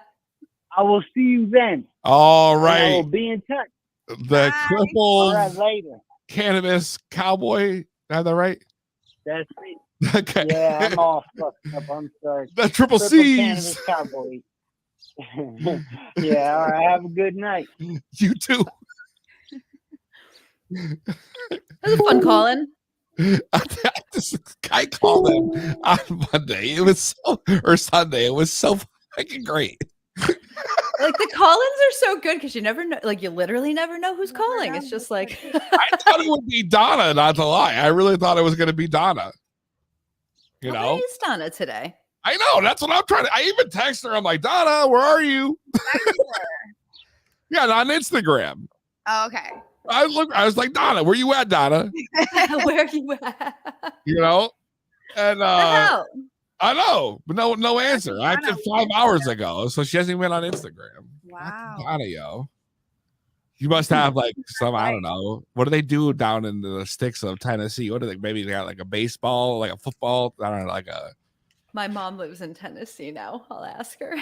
I will see you then. All right. I will be in touch. The crippled later. Cannabis cowboy. Is that right? That's me. Okay. Yeah, I'm all fucked up. I'm sorry. The triple C's. Cannabis cowboy. Yeah, all right. Have a good night. You too. That was a fun calling. I called him on Monday. It was Sunday. It was so fucking great. Like the call-ins are so good because you never know, like you literally never know who's calling. It's just like I thought it would be Donna, not to lie. I really thought it was going to be Donna. You know, it's Donna today. I know. That's what I'm trying to. I even text her. I'm like, Donna, where are you? Yeah, on Instagram. Oh, okay. I was like, Donna, where you at, Donna? Where are you at? You know, and I know, but no answer. I did 5 hours ago, so she hasn't been on Instagram. Wow. Katana, yo. You must have like some, I don't know. What do they do down in the sticks of Tennessee? What do they, maybe they got like a baseball, like a football? I don't know, like a. My mom lives in Tennessee now. I'll ask her.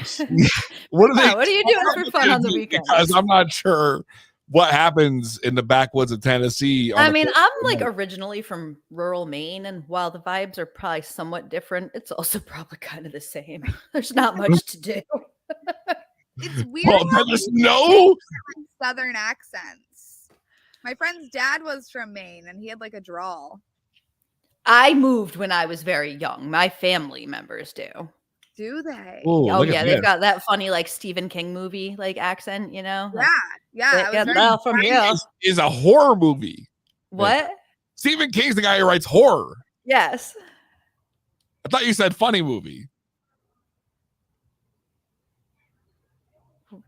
What are they? What are you doing for fun on the weekends? Because I'm not sure what happens in the backwoods of Tennessee. I mean, I'm like originally from rural Maine, and while the vibes are probably somewhat different, it's also probably kind of the same. There's not much to do. It's weird. Well, there's no Southern accents. My friend's dad was from Maine, and he had like a drawl. I moved when I was very young. My family members do. Do they? Ooh, oh yeah, they've got that funny like Stephen King movie like accent, you know? Yeah. Get that from here. Is a horror movie. What? Stephen King's the guy who writes horror. Yes. I thought you said funny movie.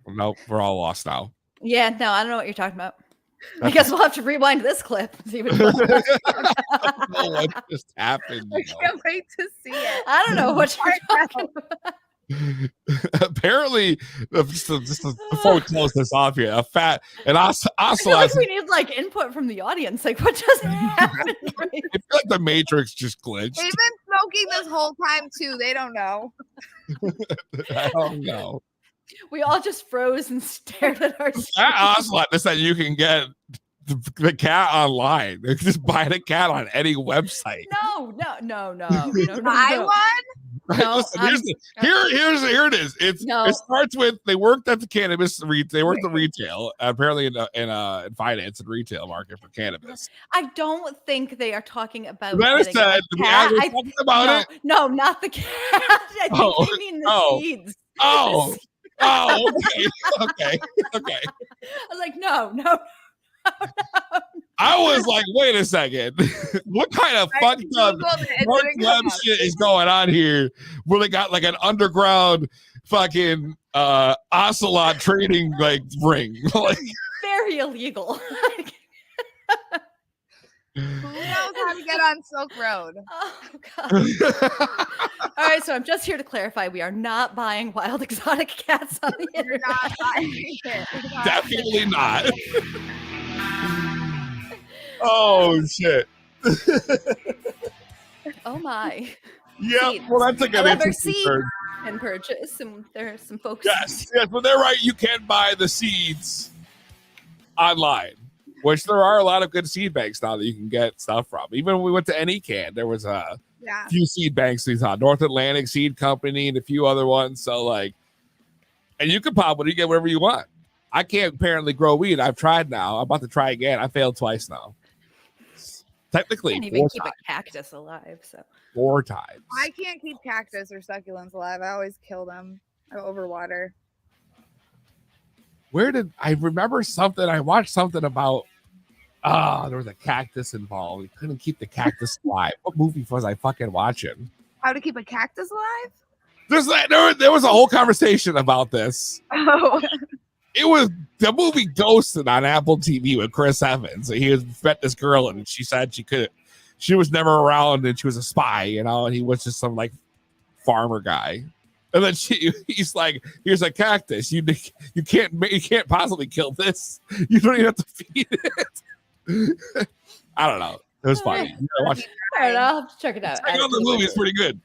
Nope, we're all lost now. Yeah, no, I don't know what you're talking about. I guess we'll have to rewind this clip and see what what just happened. I can't wait to see it. I don't know what you're talking about. Apparently, just before we close this off here, I feel like we need like input from the audience. Like, what just happened? I feel like the Matrix just glitched. They've been smoking this whole time too. They don't know. I don't know. We all just froze and stared at our That Ocelot is that you can get the cat online. You can just buy the cat on any website. No. Buy one? No, listen, here it is. It starts with they worked at the cannabis they worked the retail apparently in finance and retail market for cannabis. I don't think they are talking about That said, talking about it. No, not the cat. I think they mean the seeds. Okay. I was like, no. I was like, wait a second. What kind of fucked up dark web shit is going on here where they got like an underground fucking ocelot trading like ring? Like very illegal. Who knows how to get on Silk Road? Oh God. All right, so I'm just here to clarify: we are not buying wild exotic cats on the internet. Not buying it. Definitely not. Oh shit. Oh my. Yeah, well that's like an interesting seed turn. and purchase, and there are some folks. Yes, but they're right. You can buy the seeds online, which there are a lot of good seed banks now that you can get stuff from. Even when we went to AnyCan, there was a few seed banks. We saw North Atlantic Seed Company and a few other ones. So like, and you can pop it, you get whatever you want. I can't apparently grow weed. I've tried now. I'm about to try again. I failed twice now. Technically, I can't even keep a cactus alive. So 4 times. I can't keep cactus or succulents alive. I always kill them. I overwater. Where did I remember something? I watched something about there was a cactus involved. We couldn't keep the cactus alive. What movie was I fucking watching? How to keep a cactus alive? There was a whole conversation about this. Oh. It was the movie Ghosted on Apple TV with Chris Evans. He was met this girl and she said she was never around and she was a spy, you know, and he was just some like farmer guy. And then he's like, here's a cactus. You can't possibly kill this. You don't even have to feed it. I don't know. It was funny. You gotta watch it. All right, I'll have to check it out. Check out the movie. It's pretty good.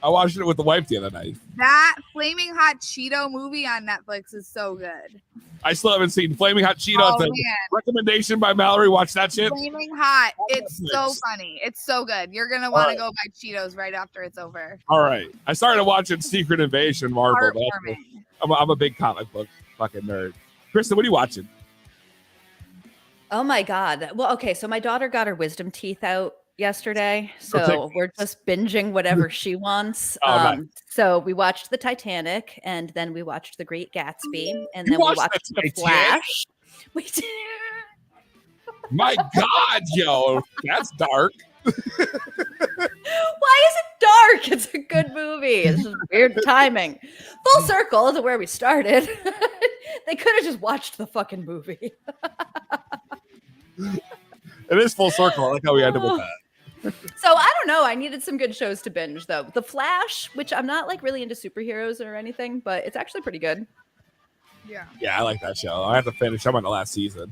I watched it with the wife the other night. That Flaming Hot Cheeto movie on Netflix is so good. I still haven't seen Flaming Hot Cheeto. Oh, Recommendation by Mallory. Watch that shit. Flaming Hot. It's so funny. It's so good. You're going to want to go buy Cheetos right after it's over. All right. I started watching Secret Invasion Marvel. I'm a big comic book fucking nerd. Kristin, what are you watching? Oh my God. Well, okay. So my daughter got her wisdom teeth out yesterday, so we're just binging whatever she wants. Nice. So we watched the Titanic, and then we watched the Great Gatsby, and then we watched the Flash. We did. My God, yo, that's dark. Why is it dark? It's a good movie. It's just weird timing. Full circle to where we started. They could have just watched the fucking movie. It is full circle. I like how we ended with that. So I don't know. I needed some good shows to binge though. The Flash, which I'm not like really into superheroes or anything, but it's actually pretty good. Yeah. Yeah, I like that show. I have to finish. I'm on the last season.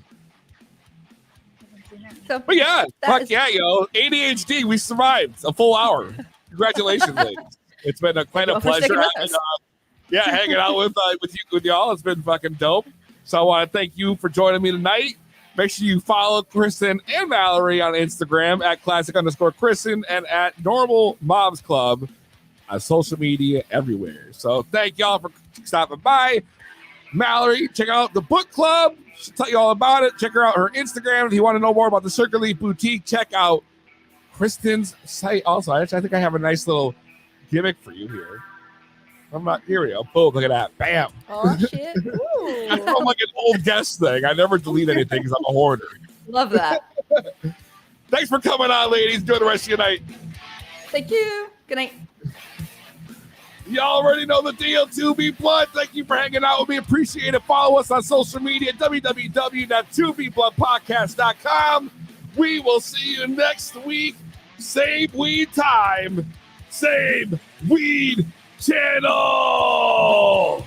So, But yeah, that fuck is- yeah, yo. ADHD, we survived a full hour. Congratulations, ladies. It's been quite a you for sticking pleasure with hanging out with y'all. It's been fucking dope. So I want to thank you for joining me tonight. Make sure you follow Kristin and Mallory on Instagram at classic_Kristin and at Normal Moms Club on social media everywhere. So thank y'all for stopping by. Mallory, check out the book club. She'll tell you all about it. Check her out her Instagram. If you want to know more about the Circle Leaf Boutique, check out Kristin's site. Also, I think I have a nice little gimmick for you here. Here we go. Boom, look at that. Bam. Oh, shit. That's from like an old guest thing. I never delete anything because I'm a hoarder. Love that. Thanks for coming on, ladies. Enjoy the rest of your night. Thank you. Good night. Y'all already know the deal. 2B Blood. Thank you for hanging out with me. Appreciate it. Follow us on social media. www.2bbloodpodcast.com. We will see you next week. Same weed time. Same weed channel.